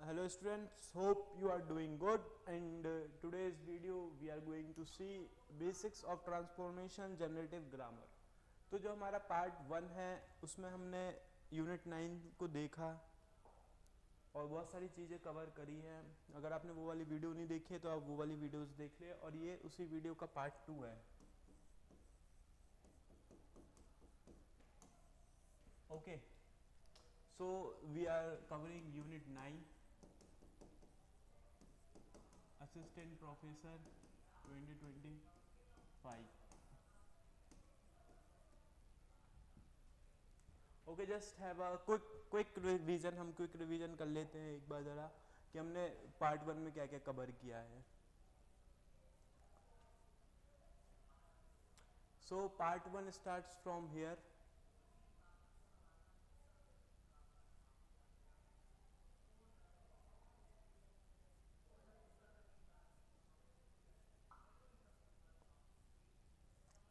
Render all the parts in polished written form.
Hello students, hope you are doing good, and today's video we are going to see basics of transformation generative grammar. तो जो हमारा part 1 है उसमें हमने unit 9 को देखा और बहुत सारी चीज़ें कवर करी हैं. अगर आपने वो वाली वीडियो नहीं देखी है तो आप वो वाली वीडियोस देख ले, और ये उसी वीडियो का पार्ट 2 है. Okay, so we are covering unit 9 assistant professor 2025. Okay, just have a quick revision. हम क्विक रिवीजन कर लेते हैं एक बार ज़रा कि हमने पार्ट 1 में क्या क्या कवर किया है. So part 1 starts from here.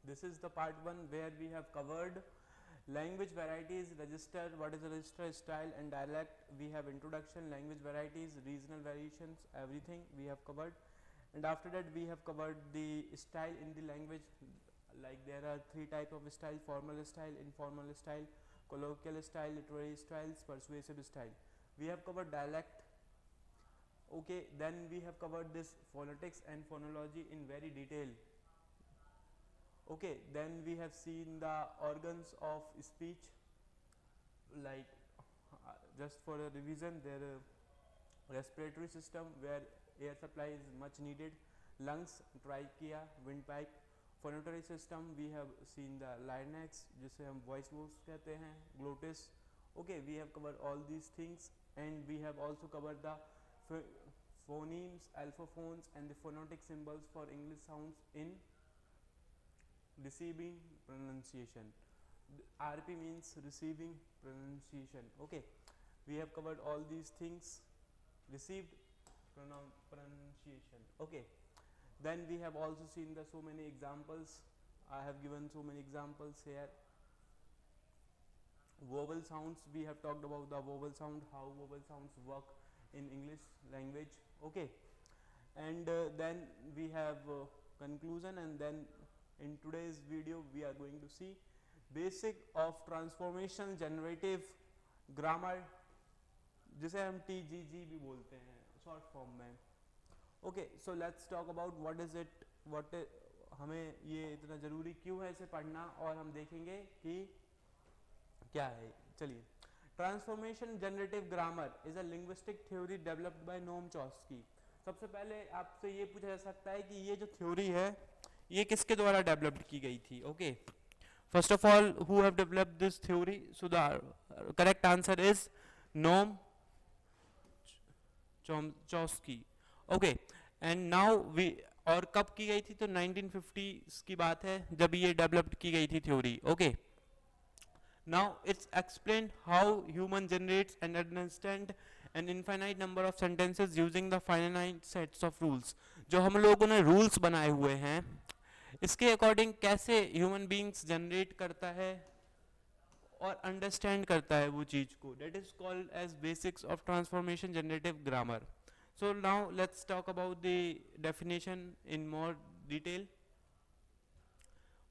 This is the part 1 where we have covered language varieties, register, what is a register, style and dialect. We have introduction, language varieties, regional variations, everything we have covered. And after that we have covered the style in the language. Like there are 3 type of style: formal style, informal style, colloquial style, literary styles, persuasive style. We have covered dialect. Okay, then we have covered this phonetics and phonology in very detail. Okay, then we have seen the organs of speech. Like just for a revision, their respiratory system where air supply is much needed, lungs, trachea, windpipe. Phonatory system we have seen the larynx जिसे हम voice box कहते हैं, glottis. Okay, we have covered all these things, and we have also covered the phonemes, alphaphones and the phonetic symbols for English sounds in receiving pronunciation. RP means receiving pronunciation. Okay, we have covered all these things. Received pronunciation. Okay, then we have also seen the so many examples. I have given so many examples here. Vowel sounds, we have talked about the vowel sound, how vowel sounds work in English language. Okay, and then we have conclusion, and then in today's video we are going to see basic of transformation generative grammar, जिसे हम TGG भी बोलते हैं short form में. Okay, so let's talk about what is it, what हमें ये इतना ज़रूरी क्यों है इसे पढ़ना, और हम देखेंगे कि क्या है. चलिए, transformation generative grammar is a linguistic theory developed by Noam Chomsky. सबसे पहले आपसे ये पूछा जा सकता है कि ये जो थ्योरी है ये किसके द्वारा डेवलप्ड की गई थी. Okay, first of all, who have developed this theory? So the correct answer is Noam Chomsky. Okay, and now we, और कब की गई थी? तो 1950 की बात है जब ये डेवलप्ड की गई थी theory. Okay, now it's explained how human generates and understand an infinite number of sentences using the finite sets of rules. जो हम लोगों ने रूल्स बनाए हुए हैं, इसके अकॉर्डिंग कैसे ह्यूमन बींग्स जनरेट करता है और अंडरस्टैंड करता है वो चीज को. That is called as basics of transformation generative grammar. So now let's talk about the definition in more detail.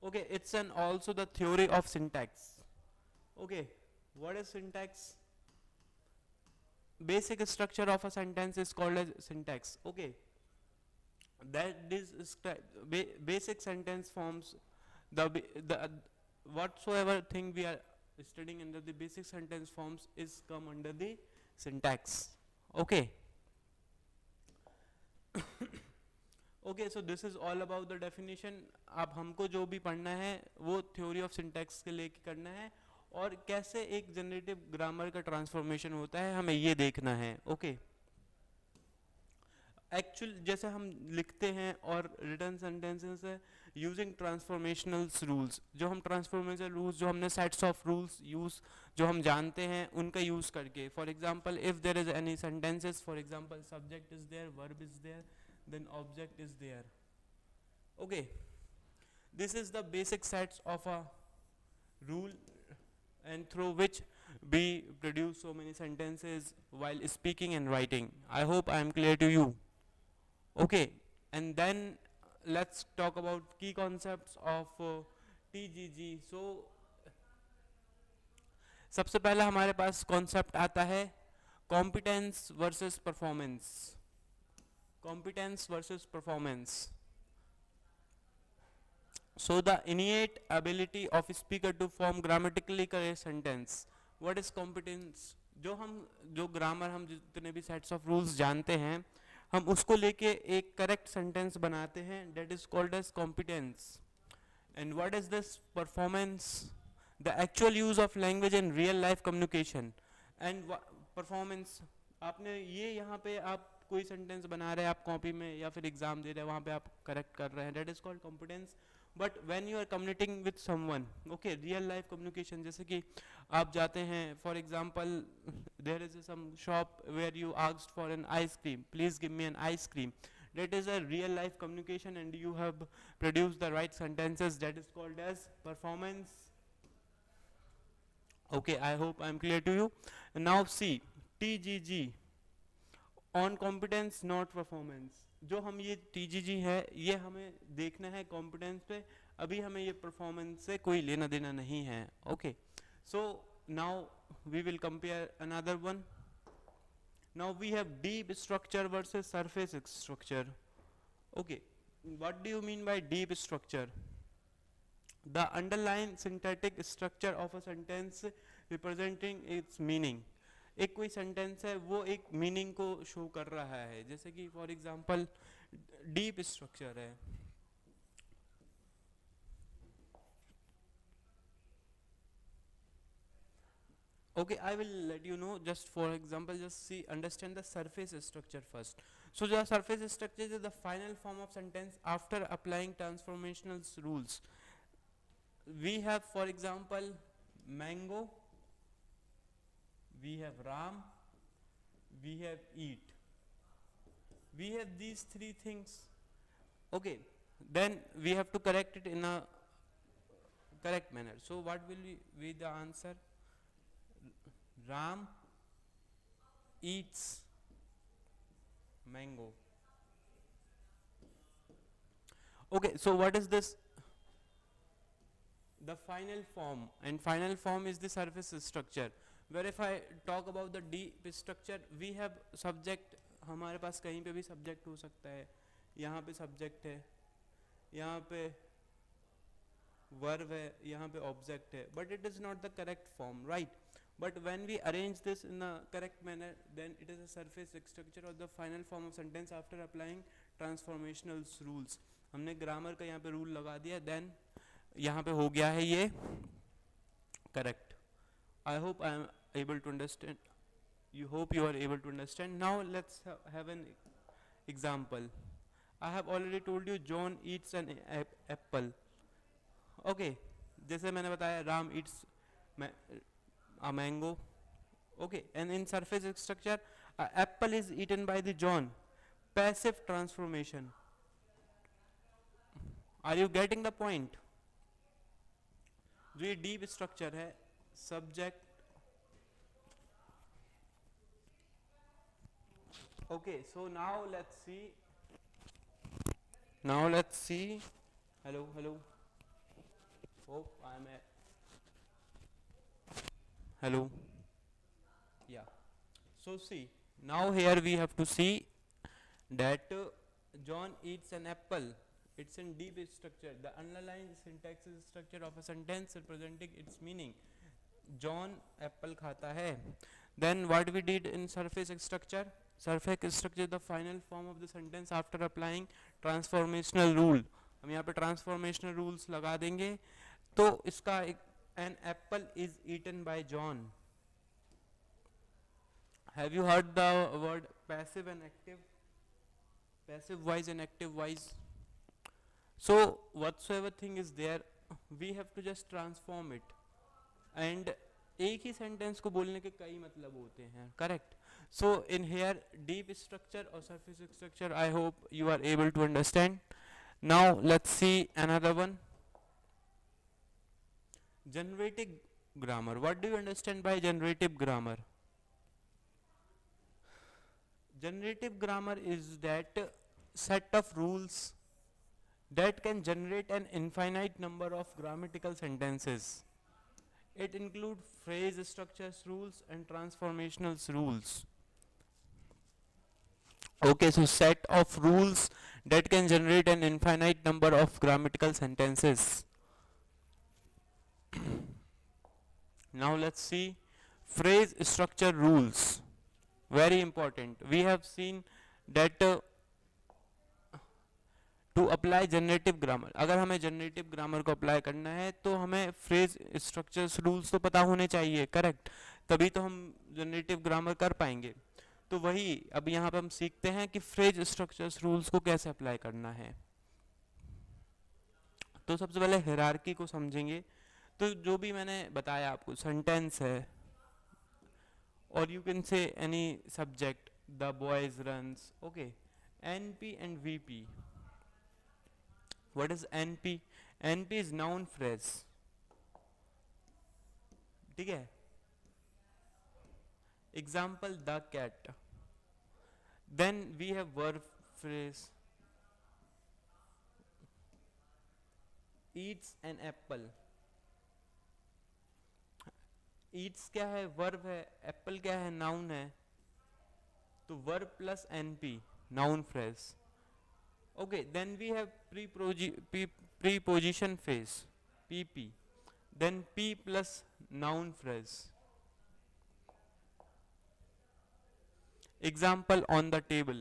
Okay, it's an also the theory of syntax. Okay, what is syntax? Basic structure of a sentence is called as syntax. Okay, that is basic sentence forms, the whatsoever thing we are studying under the basic sentence forms is come under the syntax. Okay. Okay, so this is all about the definition. अब हमको जो भी पढ़ना है वो theory of syntax के लेके करना है, और कैसे एक जनरेटिव ग्रामर का ट्रांसफॉर्मेशन होता है हमें ये देखना है. ओके, एक्चुअल जैसे हम लिखते हैं और रिटर्न सेंटेंसेस है यूजिंग ट्रांसफॉर्मेशनल रूल्स. जो हम ट्रांसफॉर्मेशनल रूल्स, जो हमने सेट्स ऑफ रूल्स यूज, जो हम जानते हैं उनका यूज करके. For example, if there is any sentences, for example subject is there, verb is there, then object is there. Okay, this is the basic sets of a rule, and through which we produce so many sentences while speaking and writing. I hope I am clear to you. Okay, and then let's talk about key concepts of TGG. So सबसे पहला हमारे पास concept आता है competence versus performance. Competence versus performance. So the innate ability of speaker to form grammatically correct sentence. What is competence? जो grammar हम जितने भी sets of rules जानते हैं हम उसको लेके एक करेक्ट सेंटेंस बनाते हैं, that is called as competence. And what is this performance? The actual use of language in real life communication. And performance आपने ये यहाँ पे आप कोई सेंटेंस बना रहे हैं आप कॉपी में या फिर एग्जाम दे रहे हैं वहाँ पे आप करेक्ट कर रहे हैं, that is called competence. But when you are communicating with someone, okay, real life communication, जैसे कि आप जाते हैं for example there is some shop where you asked for an ice cream, please give me an ice cream. That is a real life communication and you have produced the right sentences, that is called as performance. Okay, I hope I am clear to you. Now see, TGG, on competence not performance. जो हम ये TGG है ये हमें देखना है competence पे, अभी हमें ये परफॉर्मेंस से कोई लेना देना नहीं है. Okay, so now we will compare another one. Now we have deep structure versus surface structure. Okay, what do you mean by deep structure? The underlying syntactic structure of a sentence representing its meaning. एक कोई sentence है वो एक meaning को show कर रहा है, जैसे कि फॉर एग्जांपल डीप स्ट्रक्चर है. Okay, I will let you know. Just for example, just see, understand the surface structure first. So the surface structure is the final form of sentence after applying transformational rules. We have, for example, mango, we have ram, we have eat. We have these three things. Okay, then we have to correct it in a correct manner. So what will be the answer? Ram eats mango. Okay, so what is this? The final form, and final form is the surface structure. Where if I talk about the deep structure, we have subject. हमारे पास कहीं पे भी subject हो सकता है, यहाँ पे subject है, यहाँ पे verb है, यहाँ पे object है, but it is not the correct form, right? But when we arrange this in a correct manner, then it is a surface structure or the final form of sentence after applying transformational rules. हमने grammar का यहाँ पे rule लगा दिया, then यहाँ पे हो गया है ये correct. I hope I am able to understand. You hope you are able to understand. Now let's have an example. I have already told you John eats an apple. Okay, जैसे मैंने बताया Ram eats a mango. Okay, and in surface structure apple is eaten by the John. Passive transformation. Are you getting the point? जो ये deep structure है, subject. Okay, so now let's see. Hello. Hope I am hello. Yeah. So see, now here we have to see that John eats an apple. It's in deep structure. The underlying syntax structure of a sentence representing its meaning. John apple खाता है. Then what we did in surface structure? Surface structure the final form of the sentence after applying transformational rule. हम यहाँ पे transformational rules लगा देंगे तो इसका an apple is eaten by John. Have you heard the word passive and active? Passive voice and active voice. So whatsoever thing is there, we have to just transform it. And एक ही sentence को बोलने के कई मतलब होते हैं, correct? So in here deep structure or surface structure, I hope you are able to understand. Now let's see another one. grammar. What do you understand by generative grammar? Generative grammar is that set of rules that can generate an infinite number of grammatical sentences. It includes phrase structures rules and transformational rules. Okay, so set of rules that can generate an infinite number of grammatical sentences. Now let's see phrase structure rules. Very important. We have seen that to apply generative grammar, अगर हमें generative grammar को apply करना है तो हमें phrase structures rules तो पता होने चाहिए, करेक्ट, तभी तो हम जनरेटिव ग्रामर कर पाएंगे. तो वही अब यहाँ पर हम सीखते हैं कि फ्रेज स्ट्रक्चर्स रूल्स को कैसे अप्लाई करना है. तो सबसे पहले हायरार्की को समझेंगे. तो जो भी मैंने बताया आपको, सेंटेंस है और you can say any subject, the boys runs, okay, NP and VP. What is NP? NP is noun phrase. ठीक है. Example, the cat. Then we have verb phrase. Eats an apple. Eats क्या है? Verb है. Apple क्या है? Noun है. तो verb plus NP, noun phrase. Okay, then we have preposition phrase, PP. Then P plus noun phrase. Example, on the table.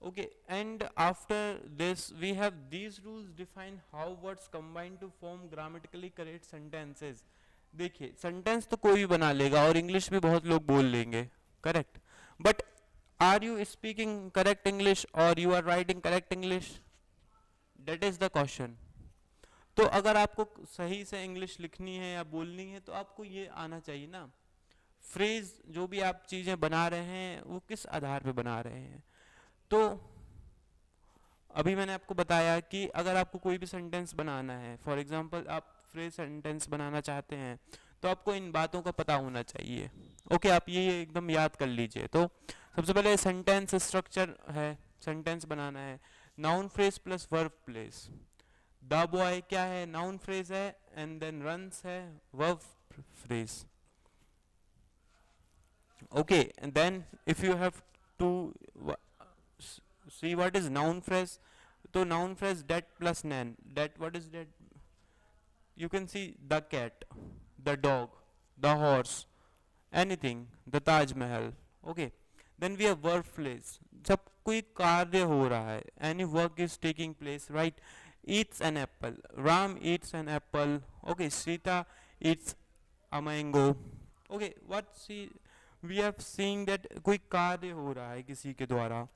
Okay, and after this we have these rules define how words combine to form grammatically correct sentences. देखिए, sentence तो कोई भी बना लेगा और English भी बहुत लोग बोल लेंगे, correct, but are you speaking correct English और you are writing correct English? That is the question. तो अगर आपको सही से इंग्लिश लिखनी है या बोलनी है तो आपको ये आना चाहिए ना. फ्रेज जो भी आप चीजें बना रहे हैं वो किस आधार पे बना रहे हैं. तो अभी मैंने आपको बताया कि अगर आपको कोई भी सेंटेंस बनाना है, फॉर एग्जांपल आप फ्रेज सेंटेंस बनाना चाहते हैं, तो आपको इन बातों का पता होना चाहिए. ओके, आप ये एकदम याद कर लीजिए. तो सबसे पहले सेंटेंस स्ट्रक्चर है, सेंटेंस बनाना है. Noun phrase plus verb phrase. The boy क्या है? नाउन फ्रेज है, एंड देन रन्स है verb phrase. Okay, and then if you have to see what is noun phrase. तो noun phrase that plus nan. That, what is that? You can see the cat, the dog, the horse, anything, the Taj Mahal. Okay, then we have verb phrase. जब कोई कार्य हो रहा है, any work is taking place, right? Eats an apple. Ram eats an apple. Okay, Sita eats a mango. Okay, what see we have seen that कोई कार्य हो रहा है किसी के द्वारा.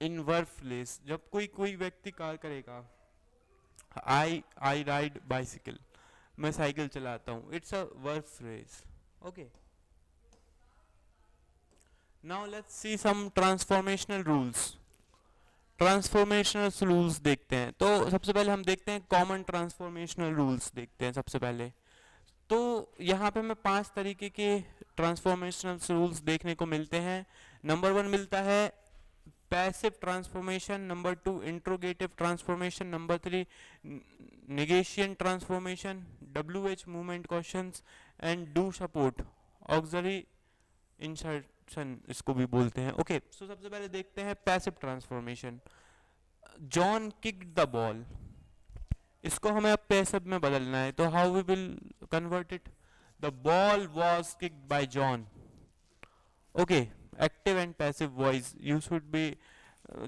इन वर्ब फ्रेज, जब कोई व्यक्ति कार्य करेगा, आई राइड बाइसिकल, मैं साइकिल चलाता हूँ, it's a verb phrase. Okay, now let's see some transformational rules. Transformational rules देखते हैं. तो सबसे पहले हम देखते हैं कॉमन ट्रांसफॉर्मेशनल रूल्स देखते हैं सबसे पहले. तो यहाँ पे हमें 5 तरीके के ट्रांसफॉर्मेशनल रूल्स देखने को मिलते हैं. नंबर 1 मिलता है passive transformation, number 2 interrogative transformation, number 3 negation transformation, WH movement questions, and do support auxiliary insertion इसको भी बोलते हैं. ओके, सो सबसे पहले देखते हैं passive transformation. John kicked the ball, इसको हमें अब पैसिव में बदलना है. तो how we will convert it? The ball was kicked by John. Okay, active and passive voice you should be.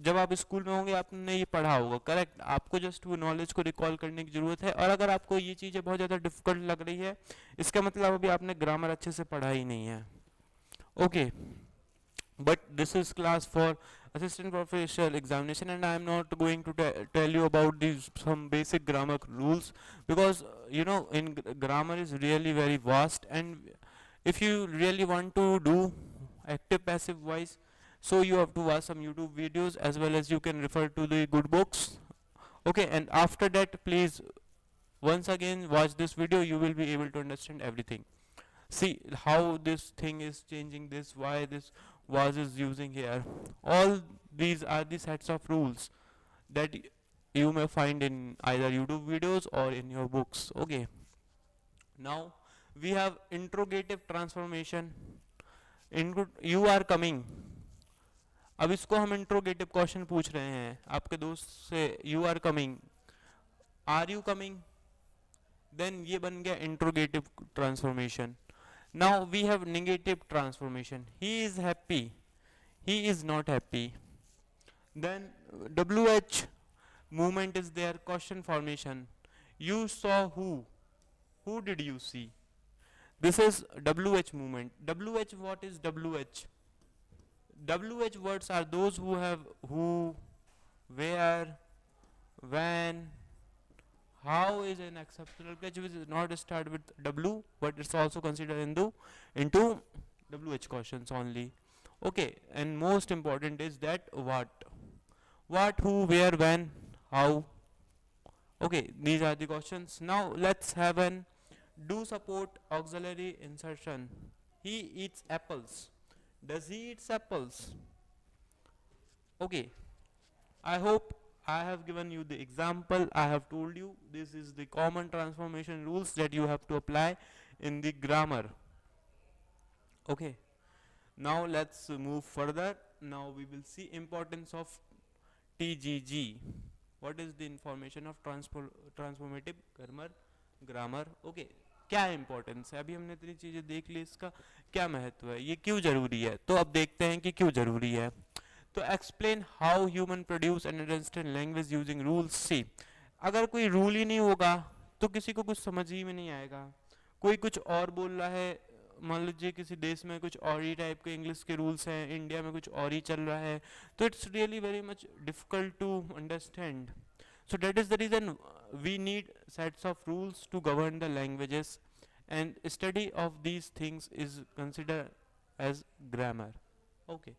जब आप स्कूल में होंगे आपने ये पढ़ा होगा, करेक्ट. आपको जस्ट वो नॉलेज को रिकॉल करने की जरूरत है. और अगर आपको ये चीज़ें बहुत ज़्यादा डिफिकल्ट लग रही है, इसका मतलब अभी आपने ग्रामर अच्छे से पढ़ा ही नहीं है. Okay, but this is class for assistant professional examination, and I am not going to tell you about these some basic grammar rules, because you know in grammar is really very vast, and if you really want to do active passive voice, so you have to watch some YouTube videos, as well as you can refer to the good books Okay, and after that, please once again watch this video, you will be able to understand everything. See how this thing is changing this, why this was is using here. All these are the sets of rules that you may find in either YouTube videos or in your books. Okay, now we have interrogative transformation. You are coming. अब इसको हम interrogative question पूछ रहे हैं आपके दोस्त से, you are coming, are you coming, then ये बन गया interrogative transformation. Now we have negative transformation, he is happy, he is not happy. Then WH movement is there, question formation. You saw who did you see? This is WH movement. WH, what is WH? WH words are those who have who, where, when, how is an exceptional case which is not start with W but it's also considered into WH questions only. Okay, and most important is that what, who, where, when, how. Okay, these are the questions. Now let's have an do support auxiliary insertion. He eats apples. Does he eats apples? Okay, I hope I have given you the example. I have told you this is the common transformation rules that you have to apply in the grammar. Okay, now let's move further. Now we will see importance of TGG. What is the information of transformative grammar? Okay, क्या importance है? अभी हमने इतनी चीजें देख ली, इसका क्या महत्व है, ये क्यों जरूरी है, तो अब देखते हैं कि क्यों जरूरी है. तो explain how human produce and understand language using rules. See, अगर कोई रूल ही नहीं होगा तो किसी को कुछ समझ ही में नहीं आएगा. कोई कुछ और बोल रहा है, मान लीजिए किसी देश में कुछ और ही टाइप के इंग्लिश के रूल्स हैं, इंडिया में कुछ और ही चल रहा है, तो it's really very much difficult to understand. So that is the reason we need sets of rules to govern the languages, and study of these things is considered as grammar. Okay,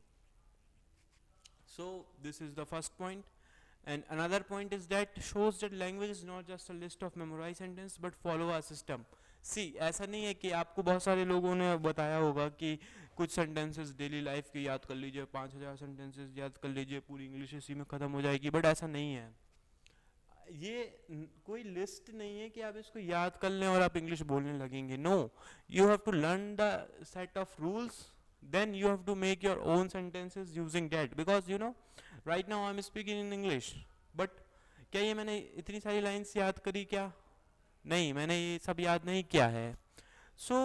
so this is the first point. And another point is that shows that language is not just a list of memorized sentence but follow a system. See, ऐसा नहीं है कि आपको बहुत सारे लोगों ने बताया होगा कि कुछ सेंटेंसेस डेली लाइफ के याद कर लीजिए, 5000 सेंटेंसेस याद कर लीजिए, पूरी इंग्लिश इसी में ख़त्म हो जाएगी, बट ऐसा नहीं है. ये कोई लिस्ट नहीं है कि आप इसको याद कर लें और आप इंग्लिश बोलने लगेंगे. No, you have to learn the set of rules, then you have to make your own sentences using that, because you know right now I'm speaking in English, but क्या ये मैंने इतनी सारी लाइन्स याद करी? क्या नहीं, मैंने ये सब याद नहीं किया है. So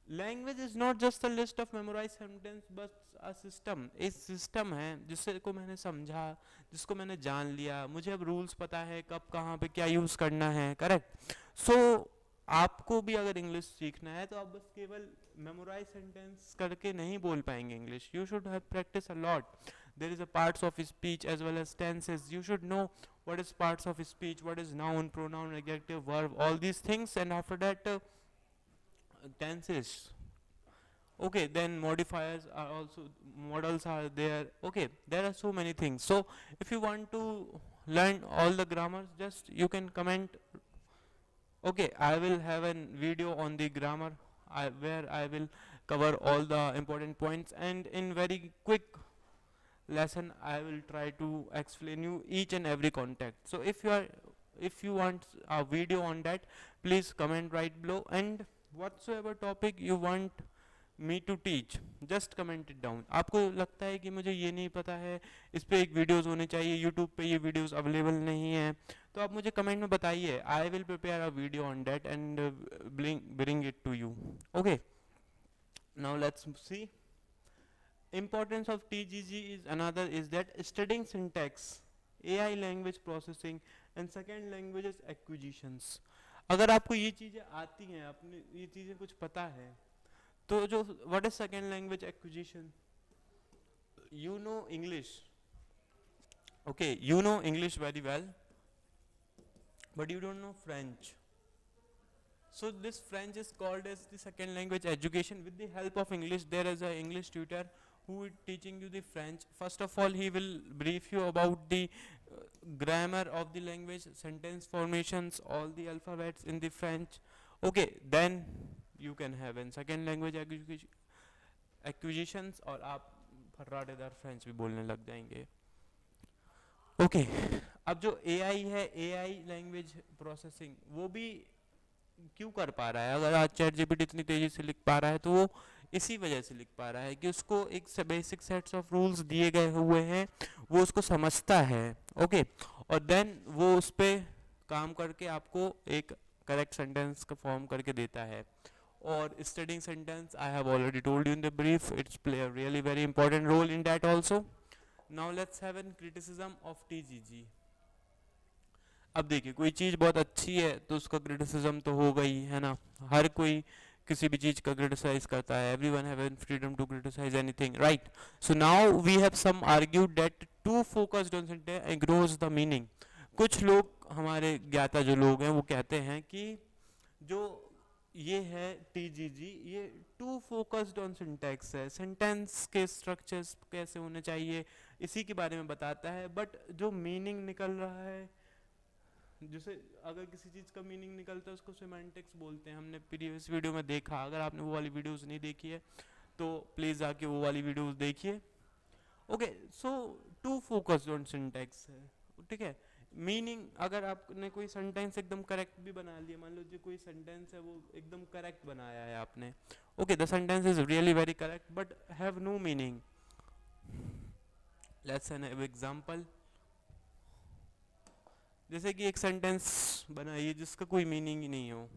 language is not just a list of memorize sentence but a system. एक सिस्टम है जिससे को मैंने समझा, जिसको मैंने जान लिया, मुझे अब रूल्स पता है कब कहाँ पे क्या यूज़ करना है. करेक्ट. सो आपको भी अगर इंग्लिश सीखना है तो आप बस केवल मेमोराइज सेंटेंस करके नहीं बोल पाएंगे English. You should have practice a lot. There is a parts of speech as well as tenses. You should know what is parts of speech, what is noun, pronoun, adjective, verb, all these things, and after that tenses. Okay, then modifiers are also, modals are there. Okay, there are so many things. So if you want to learn all the grammars, just you can comment. Okay, I will have a video on the grammar where I will cover all the important points, and in very quick lesson I will try to explain you each and every context. So if you want a video on that, please comment right below, and whatsoever topic you want me to teach, just comment it down. आपको लगता है कि मुझे ये नहीं पता है, इस पे एक वीडियोस होने चाहिए, यूट्यूब पे ये वीडियोस अवेलेबल नहीं है, तो आप मुझे कमेंट में बताइए. I will prepare a video on that and bring it to you. Okay, now let's see. Importance of TGG is another is that studying syntax, AI language processing, and second languages acquisitions. अगर आपको ये चीज़ें आती हैं, आपने ये चीज़ें कुछ पता है, तो जो what is second language acquisition, you know English. Okay, you know English very well but you don't know French. So this French is called as the second language education. With the help of English, there is a English tutor who is teaching you the French. First of all, he will brief you about the grammar of the language, sentence formations, all the alphabets in the French. Okay, then you can have in second language acquisitions, और आप फर्राटेदार French भी बोलने लग जाएंगे. Okay अब जो AI है, AI language processing, वो भी क्यों कर पा रहा है? अगर आज चैट जीपीटी इतनी तेजी से लिख पा रहा है तो वो इसी वजह से लिख पा रहा है कि उसको एक बेसिक सेट्स ऑफ रूल्स दिए गए हुए हैं, वो उसको समझता है. ओके और देन वो उस पर काम करके आपको एक करेक्ट सेंटेंस का फॉर्म करके देता है. और studying sentence, I have already told you in the brief, it's play a really very important role in that also. Now let's have an criticism of TGG. अब देखिए कोई चीज़ बहुत अच्छी है तो उसका क्रिटिसिज्म तो होगा ही, है ना. हर कोई किसी भी चीज़ का क्रिटिसाइज करता है. Everyone have an freedom to criticize anything, right. So now we have some argued that too focused on sentence ignores the meaning. कुछ लोग, हमारे ज्ञाता जो लोग हैं, वो कहते हैं कि जो ये है टीजीजी, ये टू फोकस्ड ऑन सिंटैक्स है, सेंटेंस के स्ट्रक्चर्स कैसे होने चाहिए इसी के बारे में बताता है. बट जो मीनिंग निकल रहा है, जैसे अगर किसी चीज़ का मीनिंग निकलता है उसको सिमेंटिक्स बोलते हैं. हमने प्रीवियस वीडियो में देखा, अगर आपने वो वाली वीडियोस नहीं देखी है तो प्लीज़ आके वो वाली वीडियोस देखिए. Okay so too focused on syntax है, ठीक है. मीनिंग, अगर आपने कोई सेंटेंस एकदम करेक्ट भी बना लिया, मान लो जो कोई सेंटेंस है वो एकदम करेक्ट बनाया है आपने, okay the sentence is really very correct but have no meaning. Let's an example. जैसे कि एक सेंटेंस बनाइए जिसका कोई मीनिंग ही नहीं हो.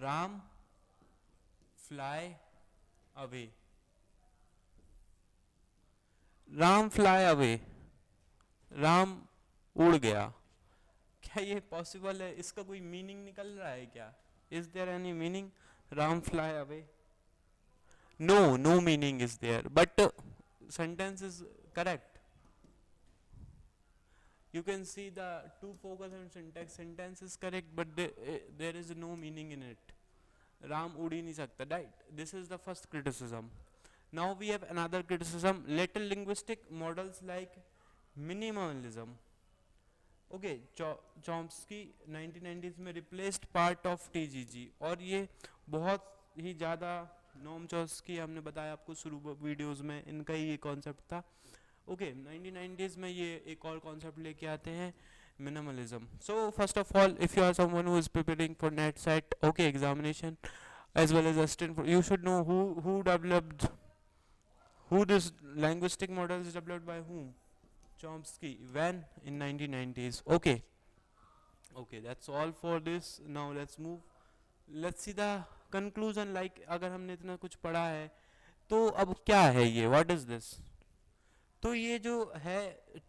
Ram fly away. Ram fly away, Ram उड़ गया. क्या ये पॉसिबल है? इसका कोई मीनिंग निकल रहा है क्या? Is there any meaning? Ram fly away, no, no meaning is there, but sentence is correct. You can see the two focus on syntax, sentence is correct but there is no meaning in it. Ram उड़ ही नहीं सकता, right? This is the first criticism. Now we have another criticism, later linguistic models like minimalism. Okay, Chomsky 1990s में replaced part of TGG, और ये बहुत ही ज़्यादा, Noam Chomsky हमने बताया आपको शुरू वीडियोस में, इनका ही ये कॉन्सेप्ट था. ओके 1990s में ये एक और कॉन्सेप्ट लेके आते हैं, minimalism. So first of all, if you are someone who is preparing for NET SET okay examination as well as assistant, you should know who developed, who this linguistic model is developed by whom? Chomsky. When? In 1990s. Okay, that's all for this. Now let's move, let's see the conclusion. Like अगर हमने इतना कुछ पढ़ा है तो अब क्या है ये, what is this? तो ये जो है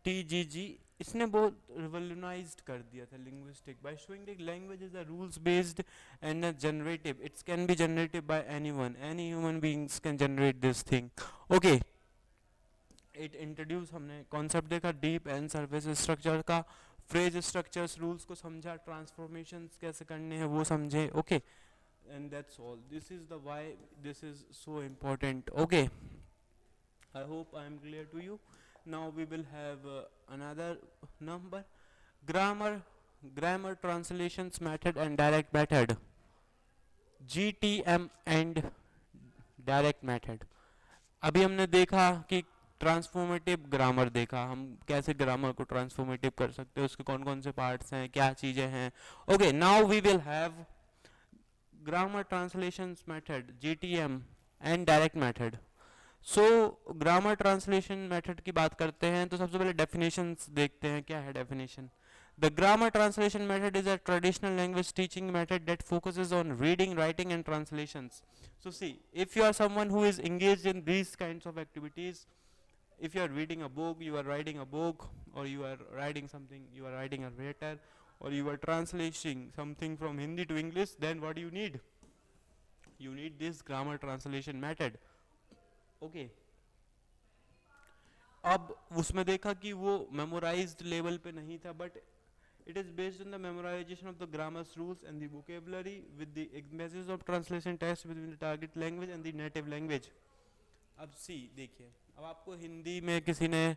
TGG, इसने बहुत रिवोल्यूनाइज्ड कर दिया था linguistic by showing that language is a rules based and generative. It's can be generated by anyone, any human beings can generate this thing. Okay, it introduce, हमने कॉन्सेप्ट देखा डीप एंड सरफेस स्ट्रक्चर का, phrase structures, rules को समझा, transformations कैसे करने हैं वो समझे. Okay and that's all. This is the why this is so important. Okay, I hope I am clear to you. Now we will have another number, grammar translations method and direct method, GTM and direct method. अभी हमने देखा कि transformative grammar देखा, हम कैसे grammar को transformative कर सकते हैं, उसके कौन कौन से पार्ट्स हैं, क्या चीज़ें हैं. Okay, now we will have grammar translations method, GTM and direct method. So grammar translation method की बात करते हैं तो सबसे पहले डेफिनेशंस देखते हैं. क्या है definition? The grammar translation method is a traditional language teaching method that focuses on reading, writing and translations. So see, if you are someone who is engaged in these kinds of activities, if you are reading a book, you are writing a book, or you are writing something, you are writing a letter, or you are translating something from Hindi to English, then what do you need? You need this grammar translation method. Okay, अब उसमें देखा कि वो memorised level पे नहीं था, but It is based on the memorization of the grammar's rules and the vocabulary with the messages of translation text between the target language and the native language. अब सी देखिए, अब आपको हिंदी में किसी ने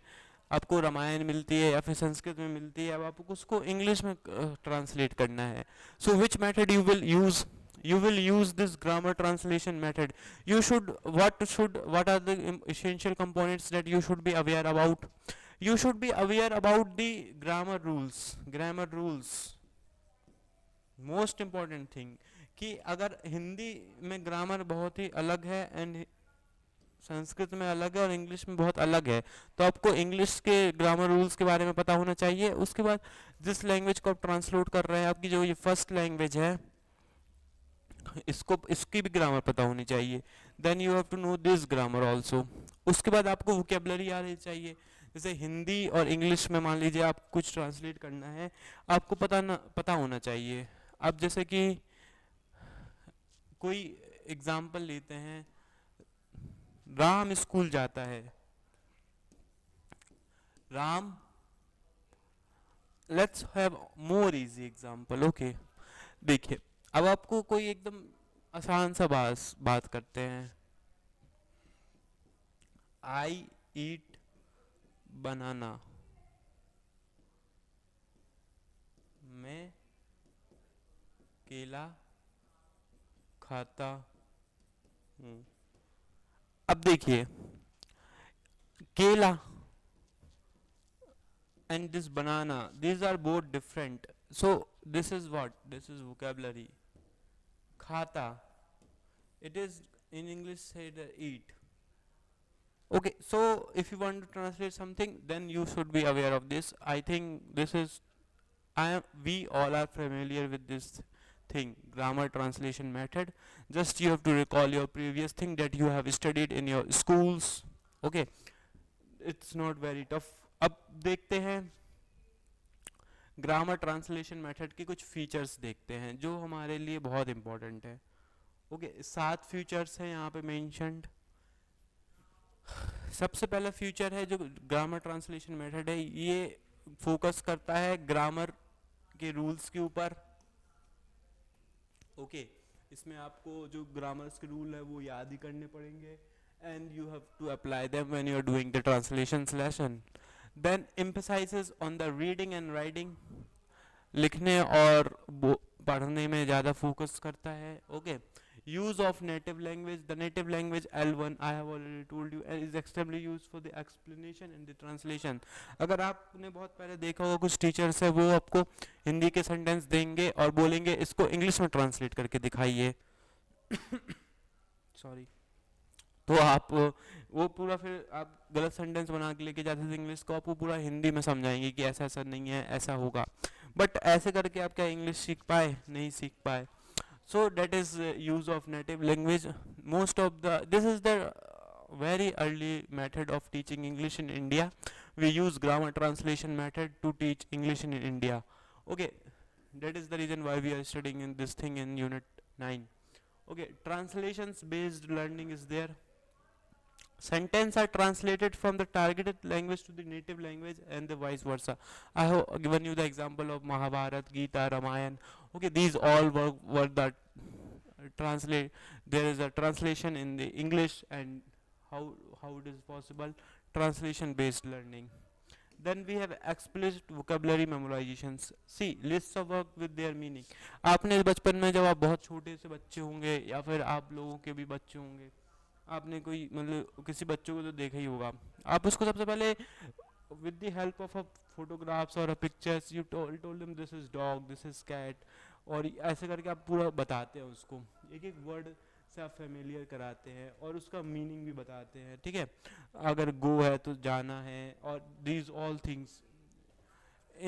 आपको रामायण मिलती है या फिर संस्कृत में मिलती है, अब आपको उसको इंग्लिश में ट्रांसलेट करना है. So which method you will use? You will use this grammar translation method. You should what are the essential components that you should be aware about? You should be aware about the grammar rules. Most important thing कि अगर हिंदी में grammar बहुत ही अलग है and Sanskrit में अलग है और इंग्लिश में बहुत अलग है, तो आपको इंग्लिश के ग्रामर रूल्स के बारे में पता होना चाहिए. उसके बाद जिस लैंग्वेज को आप ट्रांसलेट कर रहे हैं, आपकी जो ये फर्स्ट लैंग्वेज है, इसकी भी ग्रामर पता होनी चाहिए. Then you have to know this grammar also. उसके बाद आपको वोकेबलरी आनी चाहिए. जैसे हिंदी और इंग्लिश में मान लीजिए आप कुछ ट्रांसलेट करना है, आपको पता होना चाहिए. अब जैसे कि कोई एग्जाम्पल लेते हैं, राम स्कूल जाता है. Ram, let's have more easy example. Okay, देखिए अब आपको कोई एकदम आसान सा बात करते हैं. आई ईट बनाना, मैं केला खाता हूँ. अब देखिए केला and this banana, these are both different. So this is what? This is vocabulary. Khata, it is in English said eat. Okay, so if you want to translate something, then you should be aware of this. I think this is, we all are familiar with this thing, grammar translation method. Just you have to recall your previous thing that you have studied in your schools. Okay, it's not very tough. अब देखते हैं grammar translation method के कुछ features देखते हैं जो हमारे लिए बहुत इंपॉर्टेंट है. ओके, 7 फीचर्स हैं यहाँ पे मेंशन्ड. सबसे पहला फीचर है जो ग्रामर ट्रांसलेशन मेथड है, ये फोकस करता है ग्रामर के रूल्स के ऊपर. ओके, इसमें आपको जो ग्रामर्स के रूल है वो याद ही करने पड़ेंगे and you have to apply them when you are doing the translations lesson. Then emphasizes on the reading and writing, लिखने और पढ़ने में ज़्यादा फोकस करता है. Okay, use of native language, the native language L1 I have already told you is extremely used for the explanation and the translation. अगर आपने बहुत पहले देखा होगा कुछ टीचर्स है वो आपको हिंदी के सेंटेंस देंगे और बोलेंगे इसको इंग्लिश में ट्रांसलेट करके दिखाइए. सॉरी, तो आप वो पूरा फिर आप गलत सेंटेंस बना के लेके जाते थे इंग्लिश को, आप वो पूरा हिंदी में समझाएंगे कि ऐसा ऐसा नहीं है, ऐसा होगा. बट ऐसे करके आप क्या इंग्लिश सीख पाए? नहीं सीख पाए. So that is use of native language. Most of the this is the very early method of teaching English in India. We use grammar translation method to teach English in India. Okay, that is the reason why we are studying in this thing in unit 9. Okay, translations based learning is there. Sentences are translated from the targeted language to the native language and the vice versa. I have given you the example of Mahabharata, Gita, Ramayana. Okay, these all were that translate. There is a translation in the English, and how it is possible, translation based learning. Then we have explicit vocabulary memorizations. See, lists of words with their meaning. आपने बचपन में जब आप बहुत छोटे से बच्चे होंगे या फिर आप लोगों के भी बच्चे होंगे, आपने कोई मतलब किसी बच्चों को तो देखा ही होगा, आप उसको सबसे पहले with the help of a photographs or a pictures you told them this is dog, this is cat, और ऐसे करके आप पूरा बताते हैं उसको, एक एक वर्ड से आप फेमिलियर कराते हैं और उसका मीनिंग भी बताते हैं. ठीक है, अगर गो है तो जाना है, और these all things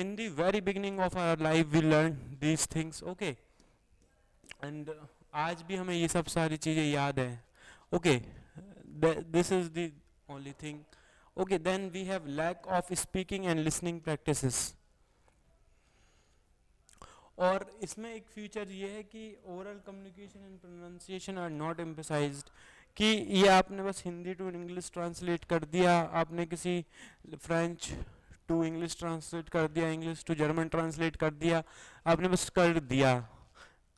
in the very beginning of our life we learn these things. Okay, and आज भी हमें ये सब सारी चीज़ें याद है. Okay, this is the only thing. Okay, then we have lack of speaking and listening practices. और इसमें एक फीचर ये है कि oral communication and pronunciation are not emphasized, कि ये आपने बस हिंदी टू इंग्लिश ट्रांसलेट कर दिया, आपने किसी फ्रेंच टू इंग्लिश ट्रांसलेट कर दिया, इंग्लिश टू जर्मन ट्रांसलेट कर दिया, आपने बस कर दिया।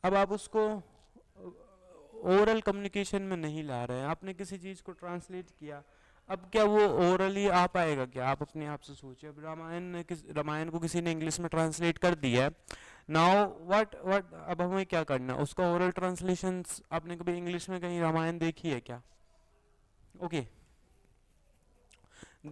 अब आप उसको ओरल कम्युनिकेशन में नहीं ला रहे हैं, आपने किसी चीज़ को ट्रांसलेट किया, अब क्या वो ओरली आ पाएगा क्या? आप अपने आप से सोचिए। अब रामायण को किसी ने इंग्लिश में ट्रांसलेट कर दिया है, नाउ व्हाट व्हाट अब हमें क्या करना है? उसका ओरल ट्रांसलेशन आपने कभी इंग्लिश में कहीं रामायण देखी है क्या? Okay,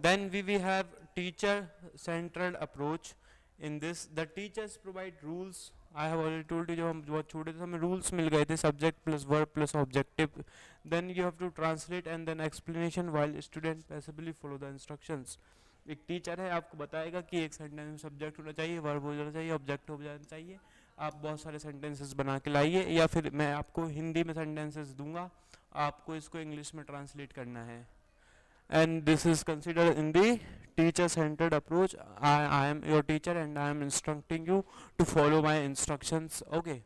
then we have teacher centered approach. In this the teachers provide rules. I have already told you, जब हम बहुत छोटे थे हमें रूल्स मिल गए थे, subject plus verb plus objective, then you have to translate and then explanation while student passively follow the instructions. एक टीचर है, आपको बताएगा कि एक सेंटेंस में सब्जेक्ट होना चाहिए, वर्ब हो जाना चाहिए, ऑब्जेक्ट हो जाना चाहिए, आप बहुत सारे सेंटेंसेस बना के लाइए, या फिर मैं आपको हिंदी में सेंटेंसेस दूंगा, आपको इसको इंग्लिश में ट्रांसलेट करना है। And this is considered in the teacher centered approach. I am your teacher and I am instructing you to follow my instructions. Okay,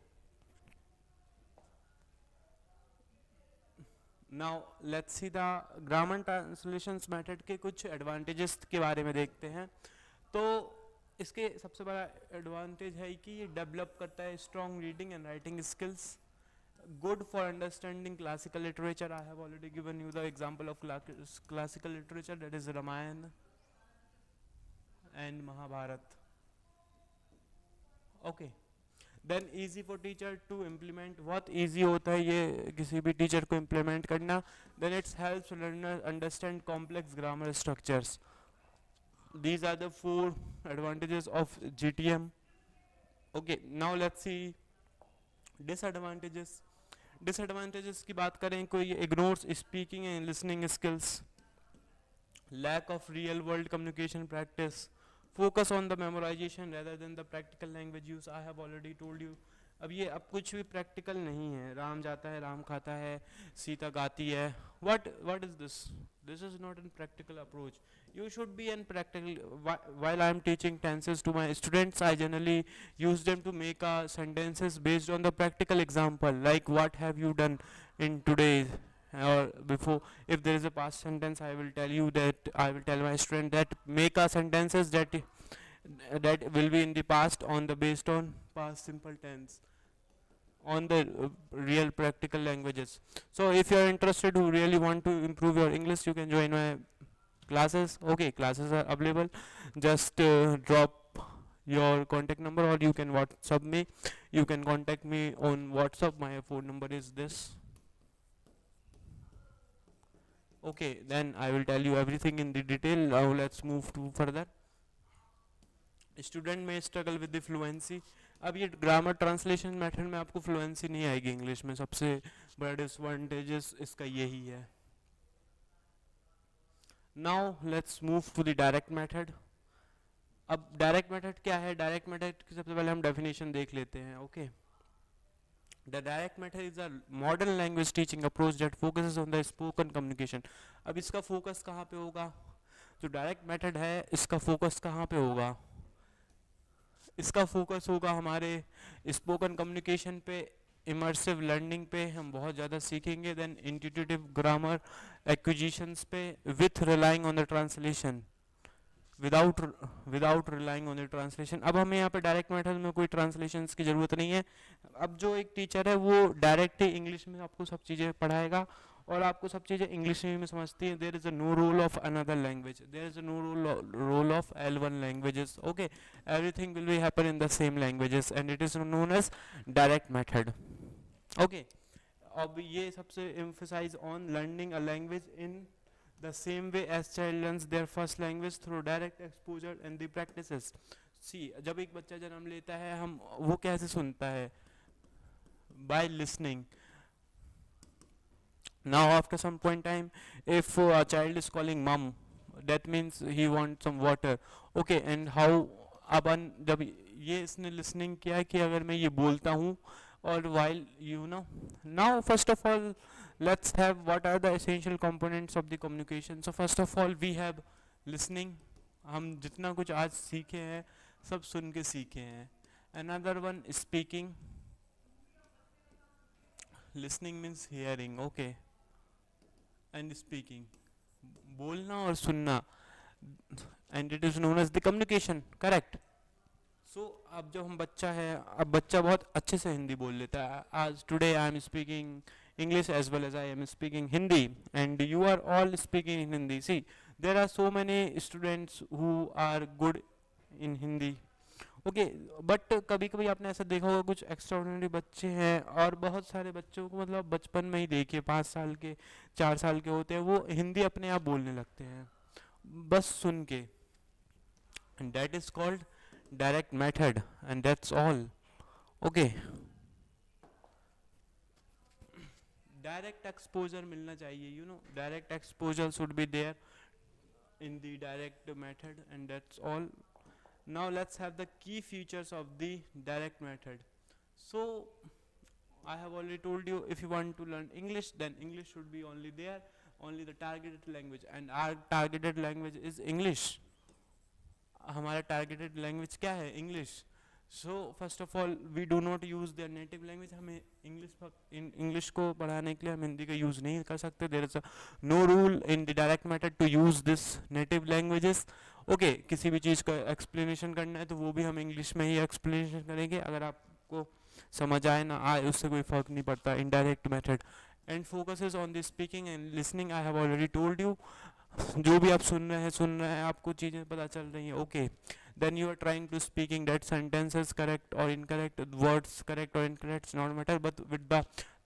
now let's see the grammar translations method के कुछ advantages के बारे में देखते हैं। तो इसके सबसे बड़ा एडवांटेज है कि ये डेवलप करता है strong reading and writing skills, good for understanding classical literature. I have already given you the example of classical literature, that is Ramayana and Mahabharata. Okay, then easy for teacher to implement. बहुत easy होता है ये किसी भी teacher को implement करना. Then it helps learner understand complex grammar structures. These are the 4 advantages of GTM. Okay, now let's see disadvantages. Disadvantages की बात करें, कोई ignores speaking and listening skills, lack of real world communication practice, focus on the memorisation rather than the practical language use. I have already told you, अब ये अब कुछ भी practical नहीं है, राम जाता है, राम खाता है, सीता गाती है, what is this? This is not an practical approach. You should be in practical. While I am teaching tenses to my students, I generally use them to make sentences based on the practical example, like what have you done in today or before. If there is a past sentence, I will tell you that I will tell my student that make sentences that will be in the past on the based on past simple tense on the real practical languages. So if you are interested, who really want to improve your English, you can join my classes. Okay, classes are available. Just drop your contact number or you can WhatsApp me. You can contact me on WhatsApp. My phone number is this. Okay, then I will tell you everything in the detail. Now let's move to further. Student may struggle with the fluency. अब ये grammar translation method में आपको fluency नहीं आएगी English में, सबसे बड़ा disadvantages इसका यही है. Now let's move to the direct method. अब डायरेक्ट मेथड क्या है? डायरेक्ट मेथड की सबसे पहले हम डेफिनेशन देख लेते हैं. Okay, the direct method is a modern language teaching approach that focuses on the spoken communication. अब इसका फोकस कहाँ पे होगा? जो डायरेक्ट मेथड है इसका फोकस कहाँ पे होगा? इसका फोकस होगा हमारे स्पोकन कम्युनिकेशन पे, इमर्सिव लर्निंग पे हम बहुत ज़्यादा सीखेंगे, देन इंट्यूटिव ग्रामर एक्विजिशंस पे with relying on the translation, without relying on the translation. अब हमें यहाँ पे डायरेक्ट मेथड में कोई ट्रांसलेशंस की ज़रूरत नहीं है. अब जो एक टीचर है वो डायरेक्ट ही इंग्लिश में आपको सब चीज़ें पढ़ाएगा और आपको सब चीज़ें इंग्लिश में समझती हैं. There is a no role of another language, there is a no role of L1 languages. Okay, everything will be happen in the same languages and it is known as direct method. Okay, अब ये सबसे emphasise on learning a language in the same way as child learns their first language through direct exposure and the practices. See, जब एक बच्चा जन्म लेता है हम वो कैसे सुनता है? By listening. Now after some point time, if a child is calling mom, that means he wants some water. Okay, and how अपन जब ये इसने listening किया कि अगर मैं ये बोलता हूँ और while you know, now first of all let's have what are the essential components of the communication. So first of all we have listening. हम जितना कुछ आज सीखे हैं सब सुन के सीखे हैं. Another one speaking. Listening means hearing, okay, and speaking, बोलना और सुनना. and it is known as the communication, correct? So अब जब हम बच्चा है, अब बच्चा बहुत अच्छे से हिंदी बोल लेता है. आज today I am speaking English as well as I am speaking Hindi, and you are all speaking in Hindi. See, there are so many students who are good in Hindi. Okay, but कभी कभी आपने ऐसा देखा होगा कुछ extraordinary बच्चे हैं, और बहुत सारे बच्चों को मतलब बचपन में ही देखिए 5 साल के 4 साल के होते हैं, वो हिंदी अपने आप बोलने लगते हैं बस सुन के. And that is called direct method, and that's all. Okay, direct exposure मिलना चाहिए, you know, direct exposure should be there in the direct method, and that's all. Now let's have the key features of the direct method. So I have already told you, if you want to learn English, then English should be only there, only the targeted language, and our targeted language is English. हमारा targeted language क्या है? English. So first of all, we do not use their native language. हमें English को पढ़ाने के लिए हम हिंदी का यूज़ नहीं कर सकते. There is no rule in the direct method to use this native languages. Okay, किसी भी चीज़ का explanation करना है तो वो भी हम English में ही explanation करेंगे. अगर आपको समझ आए ना आए उससे कोई फ़र्क नहीं पड़ता. Indirect method and focuses on the speaking and listening. I have already told you. जो भी आप सुन रहे हैं आपको चीज़ें पता चल रही हैं. Okay, then you are trying to speaking that sentences correct or incorrect, words correct or incorrect, it's not matter, but with the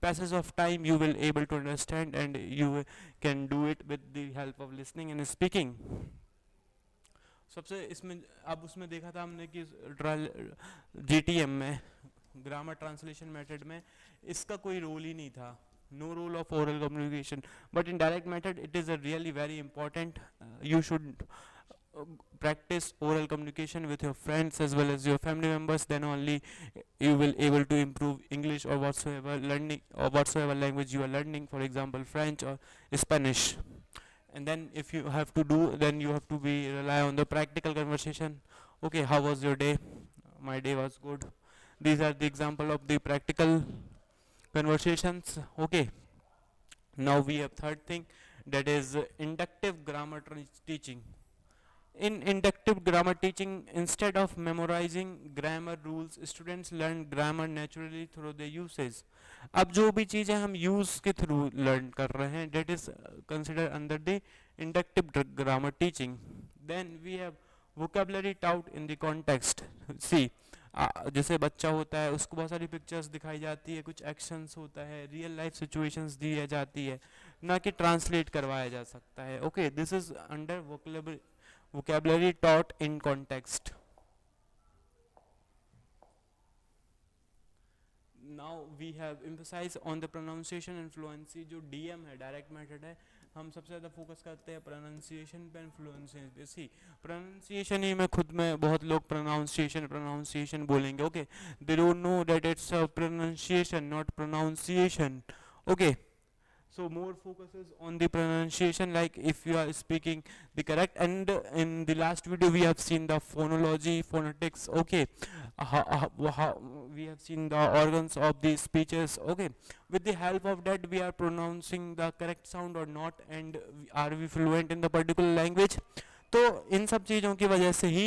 passage of time you will able to understand, and you can do it with the help of listening and speaking. सबसे इसमें अब उसमें देखा था हमने कि GTM में grammar translation method में इसका कोई रोल ही नहीं था. No role of oral communication, but in direct method it is a really very important. You should practice oral communication with your friends as well as your family members, then only you will able to improve English or whatsoever learning or whatsoever language you are learning, for example French or Spanish. And then if you have to do, then you have to be rely on the practical conversation. Okay, how was your day? My day was good. These are the example of the practical conversations. Okay, now we have third thing, that is inductive grammar teaching. In inductive grammar teaching, instead of memorizing grammar rules, students learn grammar naturally through the usage. अब जो भी चीज़ें हम use के through learn कर रहे हैं, that is considered under the inductive grammar teaching. Then we have vocabulary taught in the context. See, जैसे बच्चा होता है उसको बहुत सारी पिक्चर्स दिखाई जाती है, कुछ एक्शंस होता है, रियल लाइफ सिचुएशंस दी जाती है, ना कि ट्रांसलेट करवाया जा सकता है. Okay, this is under vocabulary taught in context. Now we have emphasized on the pronunciation and fluency. जो DM है, direct method है, हम सबसे ज़्यादा फोकस करते हैं प्रोनाउंसिएशन पे एंड फ्लुएंसी पे. सी, प्रोनाउंसिएशन ही में खुद में बहुत लोग प्रोनाउंसिएशन बोलेंगे. Okay, they don't know that it's a pronunciation not pronunciation. Okay, so more focuses on the pronunciation, like if you are speaking the correct. And in the last video we have seen the phonology, phonetics. Okay, how we have seen the organs of the speeches. Okay, with the help of that we are pronouncing the correct sound or not, and are we fluent in the particular language. तो इन सब चीज़ों की वजह से ही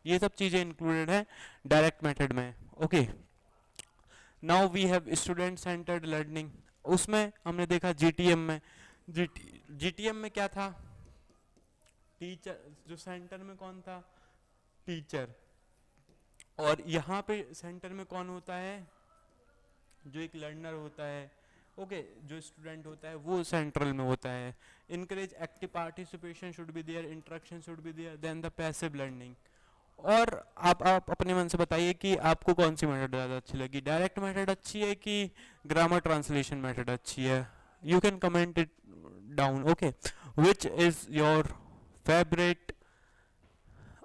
ये सब चीज़ें included है डायरेक्ट मेथड में. Okay, now we have student centred learning. उसमें हमने देखा GTM में, GTM में क्या था, टीचर, जो सेंटर में कौन था, टीचर, और यहाँ पे सेंटर में कौन होता है, जो एक लर्नर होता है. ओके, जो स्टूडेंट होता है वो सेंट्रल में होता है. Encourage active participation should be there, interaction should be there, then the passive learning. और आप अपने मन से बताइए कि आपको कौन सी मेथड ज़्यादा अच्छी लगी, डायरेक्ट मेथड अच्छी है कि ग्रामर ट्रांसलेशन मेथड अच्छी है. You can comment it down. Okay, which is your favourite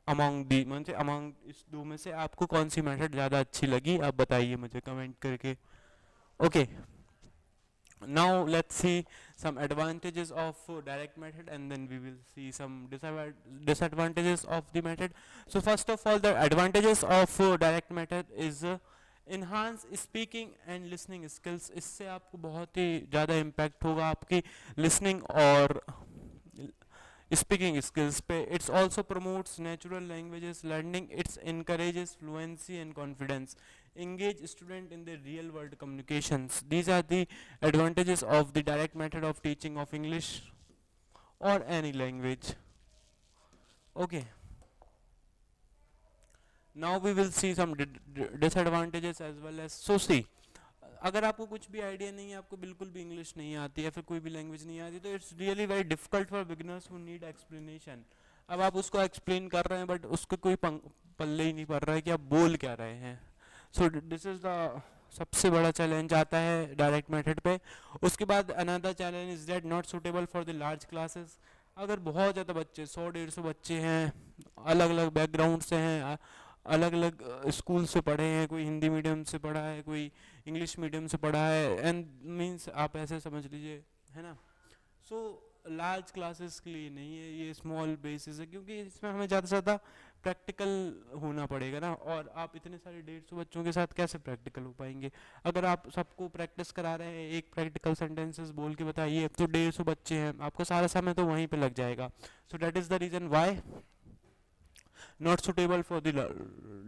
among the, मतलब अमंग इस दो में से आपको कौन सी मेथड ज़्यादा अच्छी लगी, आप बताइए मुझे कमेंट करके. Okay, now let's see some advantages of direct method, and then we will see some disadvantages of the method. So first of all, the advantages of direct method is enhance speaking and listening skills. इससे आपको बहुत ही ज़्यादा impact होगा आपकी listening और speaking skills पे. It's also promotes natural languages learning. It's encourages fluency and confidence. Engage student in the real world communications. These are the advantages of the direct method of teaching of English or any language. Okay, now we will see some disadvantages as well as. So see, अगर आपको कुछ भी idea नहीं है, आपको बिल्कुल भी English नहीं आती है, फिर कोई भी लैंग्वेज नहीं आती, तो it's really very difficult for beginners who need explanation. अब आप उसको एक्सप्लेन कर रहे हैं बट उसको कोई पल्ले ही नहीं पड़ रहा है कि आप बोल क्या रहे हैं. सो दिस इज द सबसे बड़ा चैलेंज आता है डायरेक्ट मेथड पे. उसके बाद another challenge is that not suitable for the large classes. अगर बहुत ज़्यादा बच्चे 100-150 बच्चे हैं, अलग अलग बैकग्राउंड से हैं, अलग अलग स्कूल से पढ़े हैं, कोई हिंदी मीडियम से पढ़ा है, कोई इंग्लिश मीडियम से पढ़ा है, एंड मीन्स आप ऐसे समझ लीजिए, है ना. सो लार्ज क्लासेस के लिए नहीं है, ये स्मॉल बेसिस है, क्योंकि इसमें हमें ज़्यादा से ज़्यादा प्रैक्टिकल होना पड़ेगा ना. और आप इतने सारे 150 बच्चों के साथ कैसे प्रैक्टिकल हो पाएंगे. अगर आप सबको प्रैक्टिस करा रहे हैं, एक प्रैक्टिकल सेंटेंसेस बोल के बताइए, तो 150 बच्चे हैं, आपका सारा समय तो वहीं पे लग जाएगा. So that is the reason why not suitable for the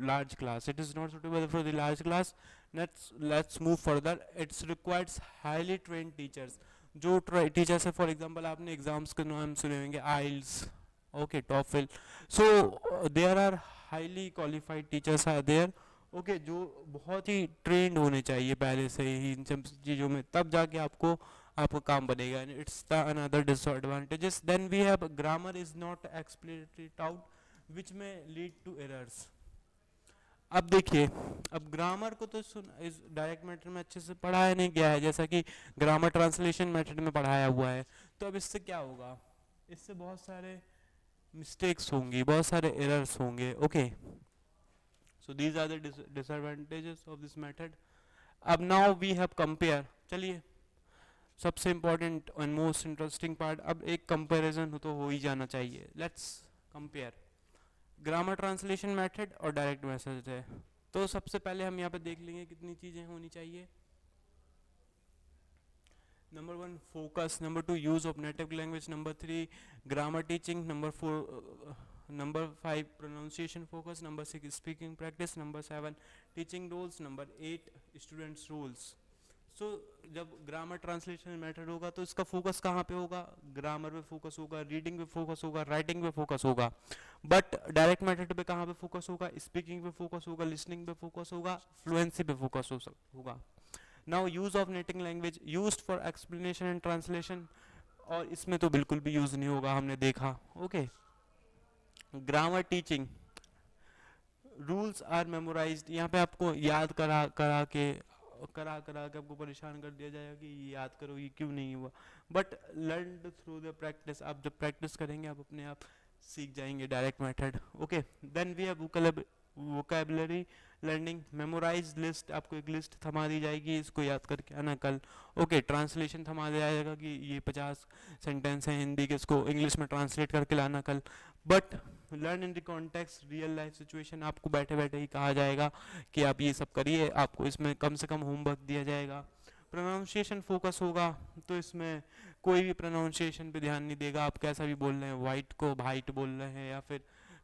large class. It is not suitable for the large class. Let's move further. It requires highly trained teachers. जो टीचर्स है, फॉर एग्जांपल आपने exams के नाम सुने होंगे, IELTS, okay, TOEFL. So there are highly qualified teachers are there, okay, जो बहुत ही trend होने चाहिए पहले से ही इन सब चीज़ों में, तब जाके आपका काम बनेगा. It's the another disadvantages. Then we have grammar is not explainated out which में लीड टू एरर्स. अब देखिए, अब ग्रामर को तो इस डायरेक्ट मेथड में अच्छे से पढ़ाया नहीं गया है, जैसा कि ग्रामर ट्रांसलेशन मेथड में पढ़ाया हुआ है. तो अब इससे क्या होगा, इससे बहुत सारे मिस्टेक्स होंगी, बहुत सारे एरर्स होंगे. Okay, so these are the disadvantages of this method. अब नाउ वी हैव कंपेयर. चलिए, सबसे important and most interesting part, अब एक कंपेरिजन तो हो ही जाना चाहिए. Let's compare grammar translation method और डायरेक्ट मैसेज है. तो सबसे पहले हम यहाँ पे देख लेंगे कितनी चीज़ें होनी चाहिए. Number 1 focus, number 2 use of native language, number 3 grammar teaching, number 5 pronunciation focus, number 6 speaking practice, number 7 teaching roles, number 8 students roles. So जब ग्रामर ट्रांसलेशन मेथड होगा तो इसका फोकस कहाँ पे होगा, ग्रामर पे फोकस होगा, रीडिंग पे फोकस होगा, राइटिंग पे फोकस होगा. बट डायरेक्ट मेथड पे कहाँ पे फोकस होगा, स्पीकिंग पे फोकस होगा, लिसनिंग पे फोकस होगा, फ्लुएंसी पे फोकस होगा. Now use of native language used for explanation and translation, और इसमें तो बिल्कुल भी यूज नहीं होगा, हमने देखा. Okay, grammar teaching, rules are memorised. यहाँ पे आपको याद करा के आपको परेशान कर दिया जाएगा कि ये याद करो, ये क्यों नहीं हुआ. But learn through the practice, आप जब प्रैक्टिस करेंगे आप अपने आप सीख जाएंगे direct method. Okay, then we have vocabulary learning, memorise list, आपको एक लिस्ट थमा दी जाएगी, इसको याद करके आना कल. ओके, ट्रांसलेशन थमा दिया जाएगा कि ये 50 सेंटेंस हैं हिंदी के, इसको इंग्लिश में ट्रांसलेट करके लाना कल. But learn in the context real life situation, आपको बैठे बैठे ही कहा जाएगा कि आप ये सब करिए, आपको इसमें कम से कम होमवर्क दिया जाएगा. प्रोनाउंसिएशन फोकस होगा, तो इसमें कोई भी प्रोनाउंसिएशन पे ध्यान नहीं देगा, आप कैसा भी बोल रहे हैं, वाइट को वाइट बोल रहे हैं या फिर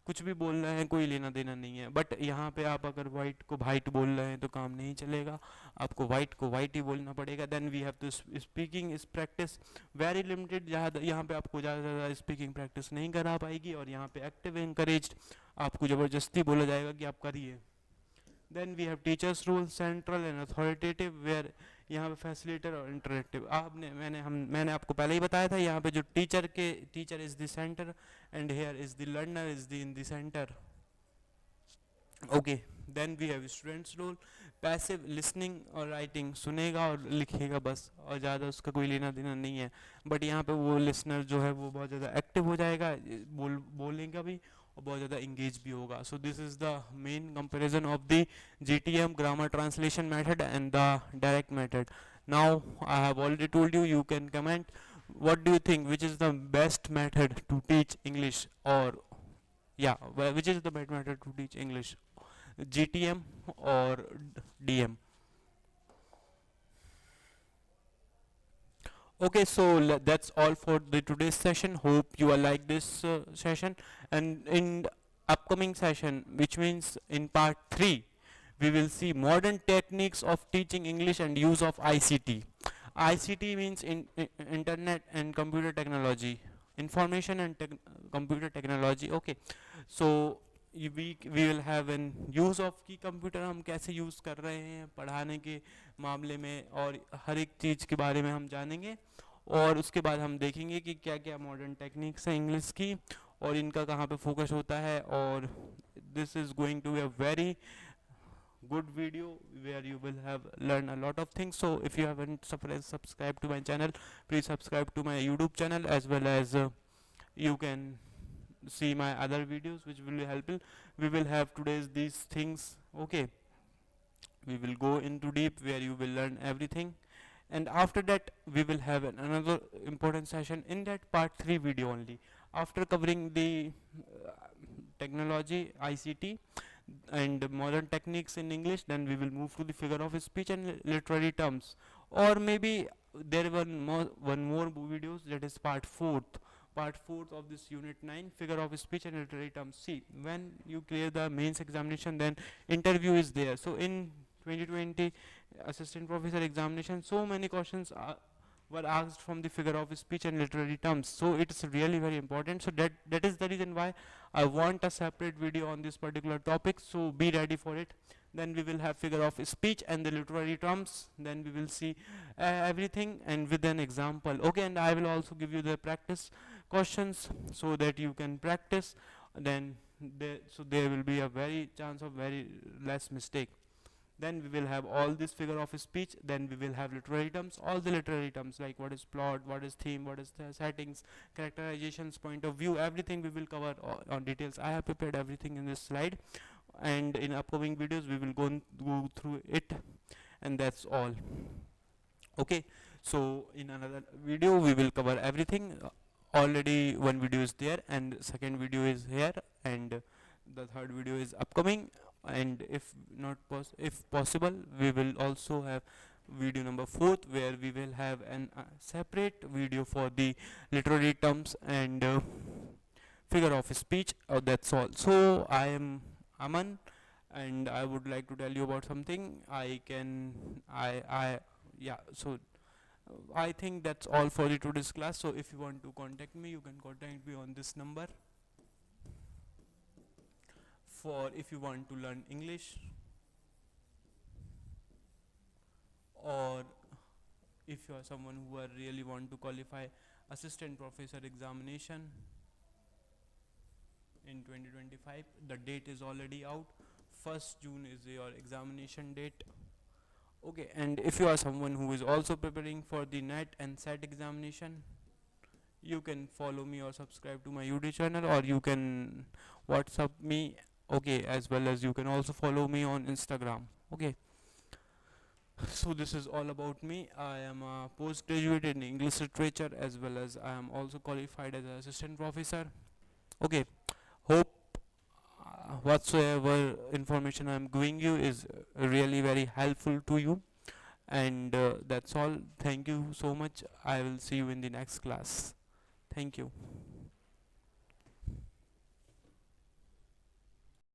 कुछ भी बोल रहे हैं, कोई लेना देना नहीं है. बट यहाँ पे आप अगर वाइट को वाइट बोल रहे हैं तो काम नहीं चलेगा, आपको वाइट को वाइट ही बोलना पड़ेगा. Then we have to speaking is practice very limited, यहाँ पे आपको ज़्यादा से ज़्यादा स्पीकिंग प्रैक्टिस नहीं करा पाएगी, और यहाँ पे एक्टिव एनकरेज्ड, आपको ज़बरदस्ती बोला जाएगा कि आप करिए. Then we have teacher's role, central and authoritative, where यहाँ पे फैसिलिटेटर और इंटरेक्टिव. मैंने आपको पहले ही बताया था, यहाँ पे जो teacher is the centre and here is the learner is the in the centre. Okay, then we have student's role, passive listening और राइटिंग, सुनेगा और लिखेगा बस, और ज़्यादा उसका कोई लेना देना नहीं है. बट यहाँ पे वो लिसनर जो है वो बहुत ज़्यादा एक्टिव हो जाएगा, बोलेगा भी और बहुत ज़्यादा इंगेज भी होगा. So this is the main comparison of the GTM grammar translation method and the direct method. Now I have already told you, you can comment what do you think, which is the best method to teach English, or yeah, which is the best method to teach English, GTM or DM. Okay, so that's all for the today's session. Hope you are like this session, and in the upcoming session, which means in part 3, we will see modern techniques of teaching English and use of ICT. ICT means internet and computer technology, information and computer technology. Okay, so we will have an use of की computer हम कैसे use कर रहे हैं पढ़ाने के मामले में, और हर एक चीज़ के बारे में हम जानेंगे। और उसके बाद हम देखेंगे कि क्या क्या मॉडर्न टेक्निक्स हैं इंग्लिश की और इनका कहाँ पे फोकस होता है। और this is going to be a very good video where you will have learn a lot of things. So if you haven't subscribed to my channel, please subscribe to my YouTube channel, as well as you can see my other videos which will be helpful. We will have today's these things. Okay, we will go into deep where you will learn everything, and after that we will have another important session in that part 3 video only. After covering the technology, ICT and modern techniques in English, then we will move to the figure of speech and literary terms. Or maybe there one more videos, that is part fourth of this unit 9, figure of speech and literary terms. See, when you clear the mains examination, then interview is there. So in 2020 assistant professor examination, so many questions were asked from the figure of speech and literary terms, so it's really very important. So that is the reason why I want a separate video on this particular topic, so be ready for it. Then we will have figure of speech and the literary terms, then we will see everything and with an example. Okay, and I will also give you the practice questions so that you can practice. Then there will be a very chance of very less mistake. Then we will have all this figure of speech, then we will have literary terms, all the literary terms like what is plot, what is theme, what is the settings, characterizations, point of view, everything we will cover on details. I have prepared everything in this slide, and in upcoming videos we will go through it, and that's all. Okay, so in another video we will cover everything. Already one video is there and second video is here, and the third video is upcoming. And if not if possible, we will also have video number 4 where we will have an separate video for the literary terms and figure of speech. That's all. So I am Aman, and I would like to tell you about something. Yeah, so I think that's all for the today's class. So if you want to contact me, you can contact me on this number. For if you want to learn English, or if you are someone who really want to qualify assistant professor examination in 2025, the date is already out. 1st June is your examination date. Okay, and if you are someone who is also preparing for the NET and SET examination, you can follow me or subscribe to my YouTube channel, or you can WhatsApp me. Okay, as well as you can also follow me on Instagram. Okay, so this is all about me. I am a postgraduate in English literature, as well as I am also qualified as an assistant professor. Okay, hope whatsoever information I am giving you is really very helpful to you, and that's all. Thank you so much. I will see you in the next class. Thank you.